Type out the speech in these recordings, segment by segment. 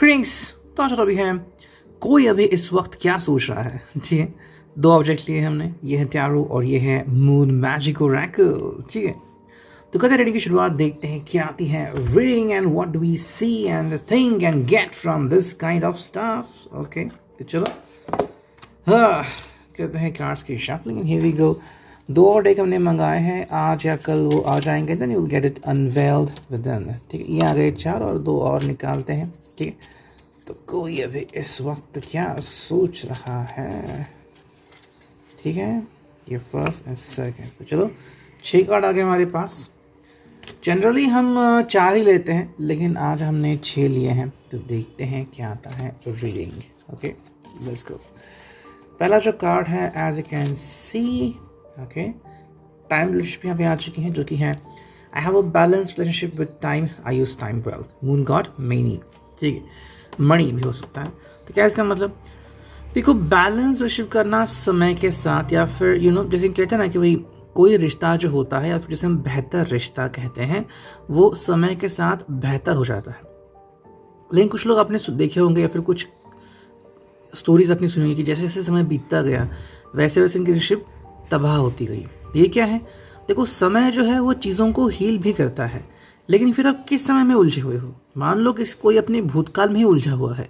Greetings. तो आज अभी है कोई अभी इस वक्त क्या सोच रहा है। ठीक है, दो ऑब्जेक्ट लिए हमने, ये है टैरो और ये है मून मैजिक ओरेकल। ठीक है, तो कथा रीडिंग की शुरुआत देखते हैं क्या आती है। Reading and what do we see and the thing and get from this kind of stuff. Okay, तो चलो कहते हैं कार्ड्स की shuffling and here we go. दो और डेक हमने मंगाए हैं, आज या कल वो आ जाएंगे, then you will get it unveiled within. ठीक है, ये आ गए चार और दो और निकालते हैं। ठीक है, तो कोई अभी इस वक्त क्या सोच रहा है। ठीक है, ये फर्स्ट एंड सेकंड। तो चलो 6 कार्ड आ गए हमारे पास। जनरली हम 4 ही लेते हैं, लेकिन आज हमने 6 लिए हैं, तो देखते हैं क्या आता है रीडिंग। Okay, let's go. पहला जो कार्ड है, as you can see, okay, time relationship यहाँ पे आ चुकी हैं, जो कि है I have a balance relationship with time, I use time well. Moon god many, ठीक है, मणि भी हो सकता है। तो क्या इसका मतलब, देखो बैलेंस रिलेशनशिप करना समय के साथ, या फिर जैसे कहते हैं ना कि भाई कोई रिश्ता जो होता है, या फिर जैसे हम बेहतर रिश्ता कहते हैं, वो समय के साथ बेहतर हो जाता है। लेकिन कुछ लोग आपने देखे होंगे या फिर कुछ स्टोरीज अपनी सुनी होंगी कि जैसे जैसे समय बीतता गया वैसे वैसे इनकी रिलेशनशिप तबाह होती गई। ये क्या है, देखो समय जो है वो चीज़ों को हील भी करता है, लेकिन फिर आप किस समय में उलझे हुए हो। मान लो कि कोई अपने भूतकाल में ही उलझा हुआ है,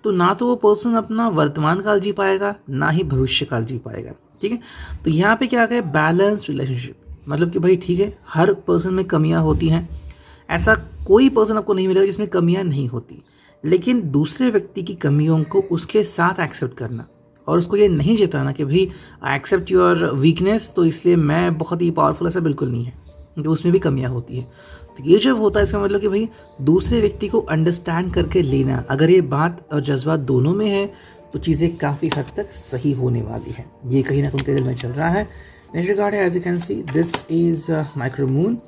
तो ना तो वो पर्सन अपना वर्तमान काल जी पाएगा, ना ही भविष्य काल जी पाएगा। ठीक है, तो यहाँ पे क्या है, बैलेंस रिलेशनशिप, मतलब कि भाई ठीक है, हर पर्सन में कमियां होती हैं, ऐसा कोई पर्सन आपको नहीं मिलेगा जिसमें कमियां नहीं होती, लेकिन दूसरे व्यक्ति की कमियों को उसके साथ एक्सेप्ट करना और उसको ये नहीं जताना कि भाई आई एक्सेप्ट योर वीकनेस, तो इसलिए मैं बहुत ही पावरफुल, ऐसा बिल्कुल नहीं है, क्योंकि उसमें भी कमियां होती है। तो ये जब होता है, इसका मतलब कि भाई दूसरे व्यक्ति को अंडरस्टैंड करके लेना, अगर ये बात और जज्बात दोनों में है तो चीज़ें काफ़ी हद तक सही होने वाली है। ये कहीं ना कहीं उनके दिल में चल रहा है। नेक्स्ट कार्ड है, as you can see, this is micro moon,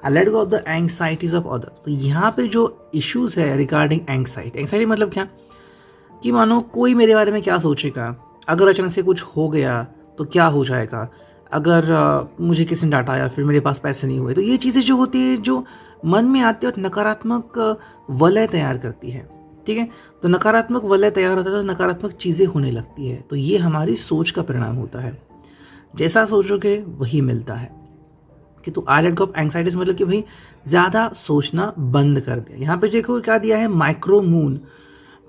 I let go of the anxieties of others. तो यहाँ पे जो इश्यूज है रिगार्डिंग एंग्जाइटी मतलब क्या कि मानो कोई मेरे बारे में क्या सोचेगा, अगर अचानक से कुछ हो गया तो क्या हो जाएगा, अगर मुझे किसी ने डांटा या फिर मेरे पास पैसे नहीं हुए, तो ये चीज़ें जो होती है जो मन में आती है और नकारात्मक वलय तैयार करती है। ठीक है, तो नकारात्मक वलय तैयार होता है तो नकारात्मक चीज़ें होने लगती है। तो ये हमारी सोच का परिणाम होता है, जैसा सोचोगे वही मिलता है। कि तो आई लेट गो ऑफ एंग्जाइटीज मतलब कि भाई ज़्यादा सोचना बंद कर दिया। यहाँ पे देखो क्या दिया है, माइक्रो मून।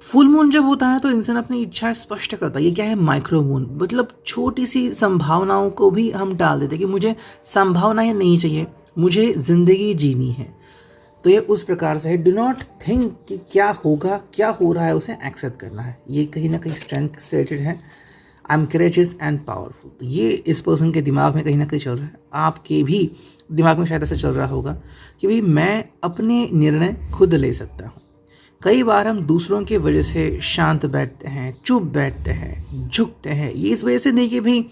फुल मून जब होता है तो इंसान अपनी इच्छाएं स्पष्ट करता है। ये क्या है, माइक्रो मून, मतलब छोटी सी संभावनाओं को भी हम टाल देते कि मुझे संभावनाएं नहीं चाहिए, मुझे जिंदगी जीनी है। तो ये उस प्रकार से है, डू नॉट थिंक कि क्या होगा, क्या हो रहा है, उसे एक्सेप्ट करना है। ये कहीं ना कहीं स्ट्रेंथ से रिलेटेड है। I am courageous and powerful, तो ये इस पर्सन के दिमाग में कहीं ना कहीं चल रहा है, आपके भी दिमाग में शायद ऐसा चल रहा होगा कि भाई मैं अपने निर्णय खुद ले सकता हूँ। कई बार हम दूसरों की वजह से शांत बैठते हैं, चुप बैठते हैं, झुकते हैं। ये इस वजह से नहीं कि भाई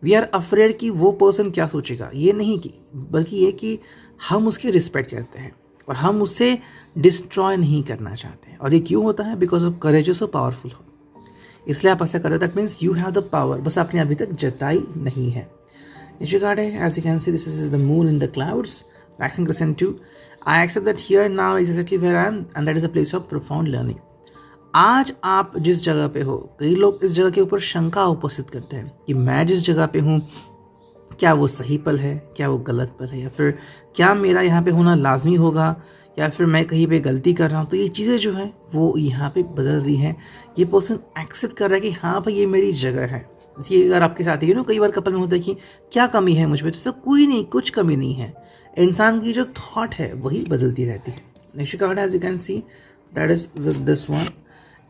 वी आर अफ्रेड कि वो पर्सन क्या सोचेगा, ये नहीं, कि बल्कि ये कि हम उसकी रिस्पेक्ट करते हैं और हम उसे डिस्ट्रॉय नहीं करना चाहते हैं। और ये क्यों होता है, बिकॉज ऑफ करेजियस और पावरफुल हो, इसलिए आप ऐसा करें। That means you have the power, बस आपने अभी तक जताई नहीं है। नेक्स्ट कार्ड है, as you can see, this is the moon in the clouds, waxing question 2, I accept that here now is exactly where I am and that is a place of profound learning. आज आप जिस जगह पे हो, कई लोग इस जगह के ऊपर शंका उपस्थित करते हैं कि मैं जिस जगह पे हूँ क्या वो सही पल है, क्या वो गलत पल है, या फिर क्या मेरा यहाँ पे होना लाजमी होगा, या फिर मैं कहीं पे गलती कर रहा हूँ। तो ये चीज़ें जो हैं वो यहाँ पे बदल रही हैं। ये पर्सन एक्सेप्ट कर रहा है कि हाँ भाई ये मेरी जगह है। ये अगर आपके साथ ही कई बार कपल में होता है कि क्या कमी है मुझ में, तो सब कोई नहीं, कुछ कमी नहीं है। इंसान की जो थॉट है वही बदलती रहती है। Next card, as you can see, that is with this one,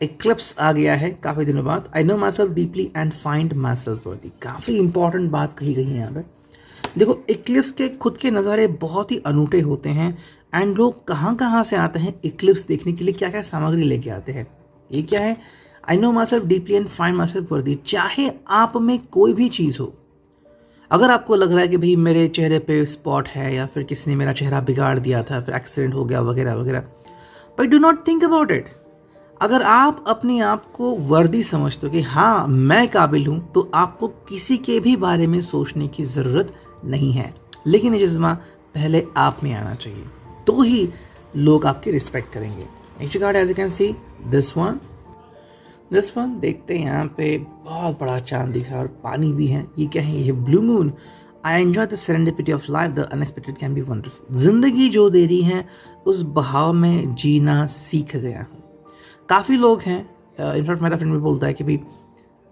eclipse आ गया है काफ़ी दिनों बाद। I know myself deeply and find myself worthy. काफ़ी इंपॉर्टेंट बात कही गई है यहाँ पे। देखो एक्लिप्स के खुद के नज़ारे बहुत ही अनूठे होते हैं, एंड लोग कहाँ कहाँ से आते हैं एक्लिप्स देखने के लिए, क्या क्या सामग्री लेके आते हैं। ये क्या है, आई know myself deeply and find myself वर्दी। चाहे आप में कोई भी चीज़ हो, अगर आपको लग रहा है कि भाई मेरे चेहरे पे स्पॉट है, या फिर किसी ने मेरा चेहरा बिगाड़ दिया था, फिर एक्सीडेंट हो गया वगैरह वगैरह, but do not think about it. अगर आप अपने आप को वर्दी समझते हो कि हाँ मैं काबिल हूँ, तो आपको किसी के भी बारे में सोचने की ज़रूरत नहीं है। लेकिन ये जज्बा पहले आप में आना चाहिए, तो ही लोग आपकी रिस्पेक्ट करेंगे। Next card as you can see this one देखते हैं यहाँ पे बहुत बड़ा चांद दिख रहा है और पानी भी है। ये क्या है? ये blue moon. I enjoy the serendipity of life, the unexpected can be wonderful. जिंदगी जो दे रही है उस बहाव में जीना सीख गया हूँ। काफ़ी लोग हैं, इनफैक्ट मेरा फ्रेंड भी बोलता है कि भाई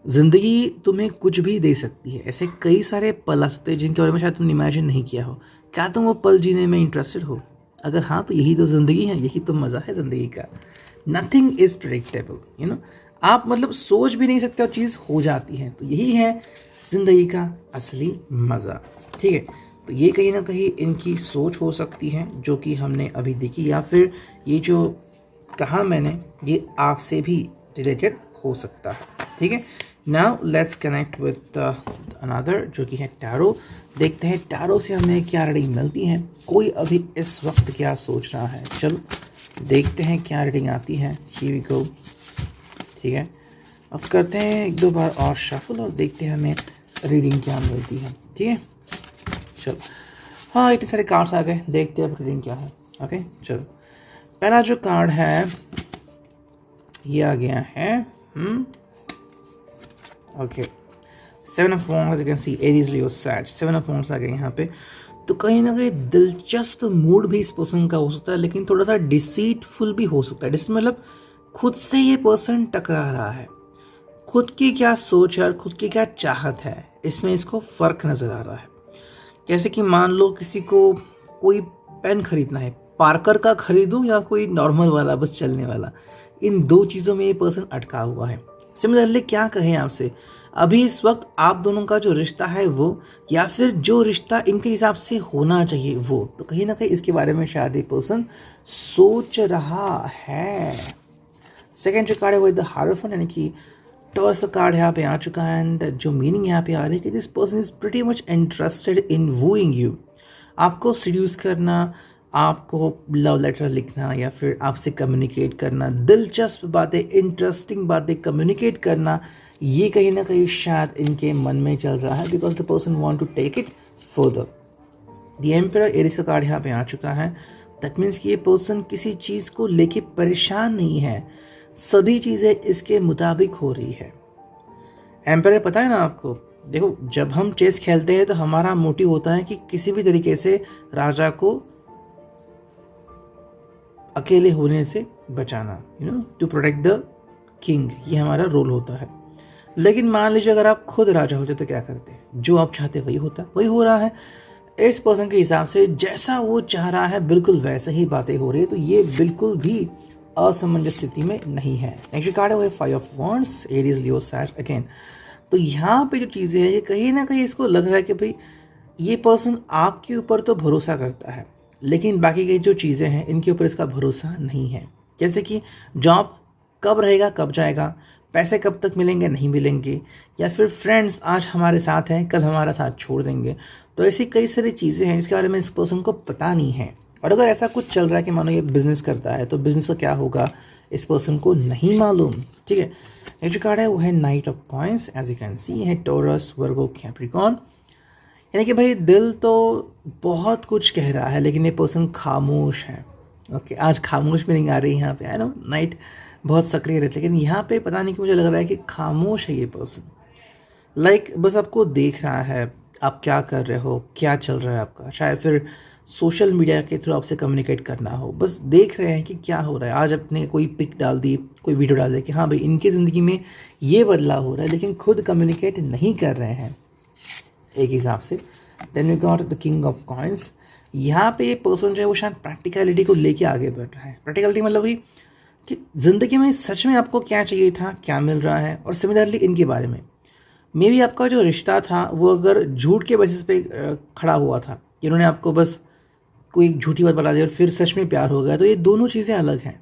जिंदगी तुम्हें कुछ भी दे सकती है। ऐसे कई सारे पल आते जिनके बारे में शायद तुमने इमेजिन नहीं किया हो। क्या तुम वो पल जीने में इंटरेस्टेड हो? अगर हाँ तो यही तो ज़िंदगी है, यही तो मज़ा है ज़िंदगी का। Nothing is predictable, you know. आप मतलब सोच भी नहीं सकते और चीज़ हो जाती है। तो यही है ज़िंदगी का असली मज़ा, ठीक है। तो ये कहीं ना कहीं इनकी सोच हो सकती है जो कि हमने अभी देखी, या फिर ये जो कहा मैंने ये आपसे भी रिलेटेड हो सकता है, ठीक है। Now let's connect with another जो कि है टैरो। देखते हैं टैरो से हमें क्या रीडिंग मिलती है। कोई अभी इस वक्त क्या सोच रहा है, चलो देखते हैं क्या रीडिंग आती है। हियर वी गो, ठीक है। अब करते हैं एक दो बार और शफल और देखते हैं हमें रीडिंग क्या मिलती है, ठीक है। चलो हाँ, इतने सारे कार्ड्स आ गए, देखते हैं अब रीडिंग क्या है। ओके चलो, पहला जो कार्ड है ये आ गया है okay, 7 of wands. You can see Aries, Leo, Sag. 7 of wands आ गए यहाँ पे। तो कहीं ना कहीं दिलचस्प मूड भी इस पर्सन का हो सकता है, लेकिन थोड़ा सा डिसीटफुल भी हो सकता है। जिसमें मतलब खुद से ये पर्सन टकरा रहा है। खुद की क्या सोच है और खुद की क्या चाहत है, इसमें इसको फर्क नजर आ रहा है। जैसे कि मान लो किसी को कोई पेन खरीदना है, पार्कर का खरीदूं या कोई नॉर्मल वाला बस चलने वाला, इन दो चीज़ों में ये पर्सन अटका हुआ है। सिमिलरली क्या कहें आपसे, अभी इस वक्त आप दोनों का जो रिश्ता है वो, या फिर जो रिश्ता इनके हिसाब से होना चाहिए वो, तो कहीं ना कहीं इसके बारे में शायद ये पर्सन सोच रहा है। सेकेंड जो कार्ड है वो द हायरोफेंट, यानी कि टॉस कार्ड यहाँ पे आ चुका है। एंड जो मीनिंग यहाँ पे आ रही है कि this person is pretty much interested in wooing you. आपको सीड्यूस करना, आपको लव लेटर लिखना, या फिर आपसे कम्युनिकेट करना, दिलचस्प बातें, इंटरेस्टिंग बातें कम्युनिकेट करना, ये कहीं ना कहीं शायद इनके मन में चल रहा है। Because the person want to take it further. The emperor, Aries का कार्ड यहाँ पे आ चुका है। दैट मीन्स कि ये पर्सन किसी चीज़ को लेके परेशान नहीं है, सभी चीज़ें इसके मुताबिक हो रही है। एम्परर पता है ना आपको, देखो जब हम चेस खेलते हैं तो हमारा मोटिव होता है कि किसी भी तरीके से राजा को अकेले होने से बचाना, you know, to protect the king, ये हमारा रोल होता है। लेकिन मान लीजिए अगर आप खुद राजा होते तो क्या करते हैं? जो आप चाहते वही होता, वही हो रहा है। इस पर्सन के हिसाब से जैसा वो चाह रहा है बिल्कुल वैसे ही बातें हो रही है। तो ये बिल्कुल भी असमंजस स्थिति में नहीं है। नेक्स्ट कार्ड है वो 5 ऑफ वॉन्ड्स, एरीज, लियो, सैज अगेन। तो यहाँ पे जो चीज़ें हैं ये कहीं ना कहीं इसको लग रहा है कि भाई ये पर्सन आपके ऊपर तो भरोसा करता है, लेकिन बाकी की जो चीज़ें हैं इनके ऊपर इसका भरोसा नहीं है। जैसे कि जॉब कब रहेगा कब जाएगा, पैसे कब तक मिलेंगे नहीं मिलेंगे, या फिर फ्रेंड्स आज हमारे साथ हैं कल हमारा साथ छोड़ देंगे। तो ऐसी कई सारी चीज़ें हैं जिसके बारे में इस पर्सन को पता नहीं है। और अगर ऐसा कुछ चल रहा है कि मानो ये बिजनेस करता है तो बिजनेस का क्या होगा इस पर्सन को नहीं मालूम, ठीक है। ये जो कार्ड है वो है knight of coins. As you can see है टॉरस, वर्गो, कैप्रिकॉन। यानी कि भाई दिल तो बहुत कुछ कह रहा है लेकिन ये पर्सन खामोश है। ओके, आज खामोश मीनिंग आ रही है यहाँ पे, है ना। नाइट बहुत सक्रिय रहती है लेकिन यहाँ पे पता नहीं कि मुझे लग रहा है कि खामोश है ये पर्सन। लाइक बस आपको देख रहा है आप क्या कर रहे हो, क्या चल रहा है आपका, शायद फिर सोशल मीडिया के थ्रू आपसे कम्युनिकेट करना हो, बस देख रहे हैं कि क्या हो रहा है। आज अपने कोई पिक डाल दी, कोई वीडियो डाल दी कि हाँ भाई इनकी ज़िंदगी में ये बदलाव हो रहा है, लेकिन खुद कम्युनिकेट नहीं कर रहे हैं एक हिसाब से। Then we got the king of coins. यहाँ पे ये पर्सन जो है वो शायद प्रैक्टिकलिटी को लेके आगे बढ़ रहा है। प्रैक्टिकलिटी मतलब वही कि ज़िंदगी में सच में आपको क्या चाहिए था, क्या मिल रहा है, और सिमिलरली इनके बारे में मे भी आपका जो रिश्ता था वो अगर झूठ के बेसिस पे खड़ा हुआ था, इन्होंने आपको बस कोई झूठी बात बता दी और फिर सच में प्यार हो गया, तो ये दोनों चीज़ें अलग हैं।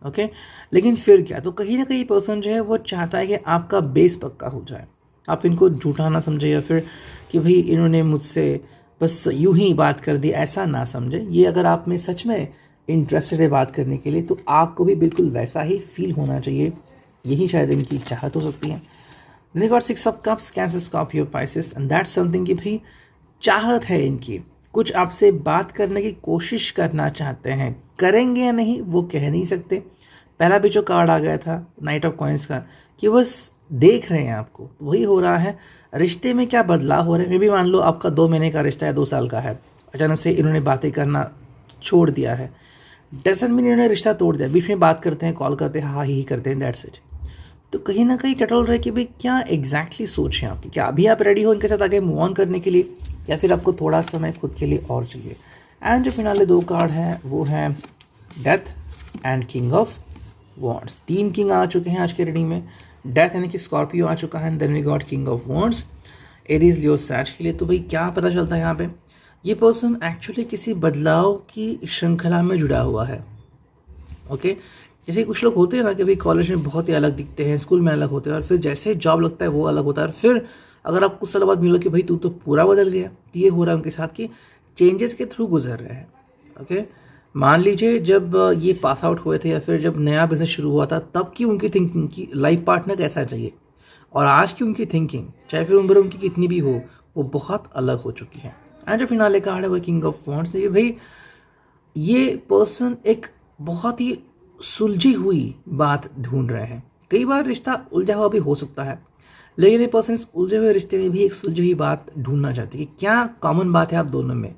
ओके, लेकिन फिर क्या, तो कहीं ना कहीं पर्सन जो है वो चाहता है कि आपका बेस पक्का हो जाए, आप इनको झूठा ना समझे, या फिर कि भाई इन्होंने मुझसे बस यूं ही बात कर दी, ऐसा ना समझे। ये अगर आप में सच में इंटरेस्टेड है बात करने के लिए तो आपको भी बिल्कुल वैसा ही फील होना चाहिए। यही शायद इनकी चाहत हो सकती है। Then you got 6 of Cups, Cancer, Scorpio, Pisces, and that's something कि भाई चाहत है इनकी, कुछ आपसे बात करने की कोशिश करना चाहते हैं, करेंगे या नहीं वो कह नहीं सकते, पहला भी जो कार्ड आ गया था नाइट ऑफ कॉइंस का, कि बस देख रहे हैं आपको, वही हो रहा है। रिश्ते में क्या बदलाव हो रहे हैं, मे भी मान लो आपका 2 महीने का रिश्ता है, 2 साल का है, अचानक से इन्होंने बातें करना छोड़ दिया है, डजंट मीन इन्होंने रिश्ता तोड़ दिया, बीच में बात करते हैं, कॉल करते हैं, हाँ ही करते हैं, दैट्स इट। तो कहीं ना कहीं टटल रहे कि भाई क्या एग्जैक्टली सोच है आपकी, क्या अभी आप रेडी हो इनके साथ आगे मूव ऑन करने के लिए, या फिर आपको थोड़ा समय खुद के लिए और चाहिए। एंड जो फिनाले 2 कार्ड हैं वो हैं death and king of wands. 3 king आ चुके हैं आज के रीडिंग में। डेथ यानी कि स्कॉर्पियो आ चुका है, then we got king of wands, Aries Leo Sag के लिए। तो भाई क्या पता चलता है यहाँ पे, ये पर्सन एक्चुअली किसी बदलाव की श्रृंखला में जुड़ा हुआ है। ओके, जैसे कुछ लोग होते हैं ना कि भाई कॉलेज में बहुत ही अलग दिखते हैं, स्कूल में अलग होते हैं, और फिर जैसे जॉब लगता है वो अलग होता है, और फिर अगर आप कुछ साल बाद मिलो कि भाई तू तो पूरा बदल गया। तो ये हो रहा है उनके साथ कि चेंजेस के थ्रू गुजर रहे हैं। ओके, मान लीजिए जब ये पास आउट हुए थे या फिर जब नया बिजनेस शुरू हुआ था, तब की उनकी थिंकिंग की लाइफ पार्टनर कैसा चाहिए, और आज की उनकी थिंकिंग चाहे फिर उम्र उनकी कितनी भी हो, वो बहुत अलग हो चुकी है। एंड जो फिनाले कार्ड है वो किंग ऑफ वॉन्ड्स है। ये भाई ये पर्सन एक बहुत ही सुलझी हुई बात ढूंढ रहे हैं। कई बार रिश्ता उलझा हुआ भी हो सकता है, लेकिन ये पर्सन इस उलझे हुए रिश्ते में भी एक सुलझी हुई बात ढूंढना चाहते हैं कि क्या कॉमन बात है आप दोनों में,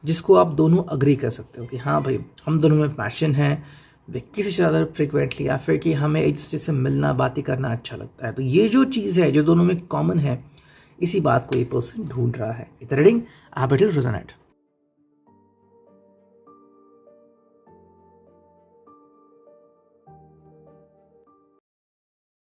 जिसको आप दोनों अग्री कर सकते हो कि हाँ भाई हम दोनों में पैशन है, वे किसी से ज़्यादा फ्रिक्वेंटली, या फिर कि हमें एक दूसरे से मिलना, बातें करना अच्छा लगता है। तो ये जो चीज़ है जो दोनों में कॉमन है, इसी बात को ये पर्सन ढूंढ रहा है। इतना रीडिंग आप बेटिल रोजानेट।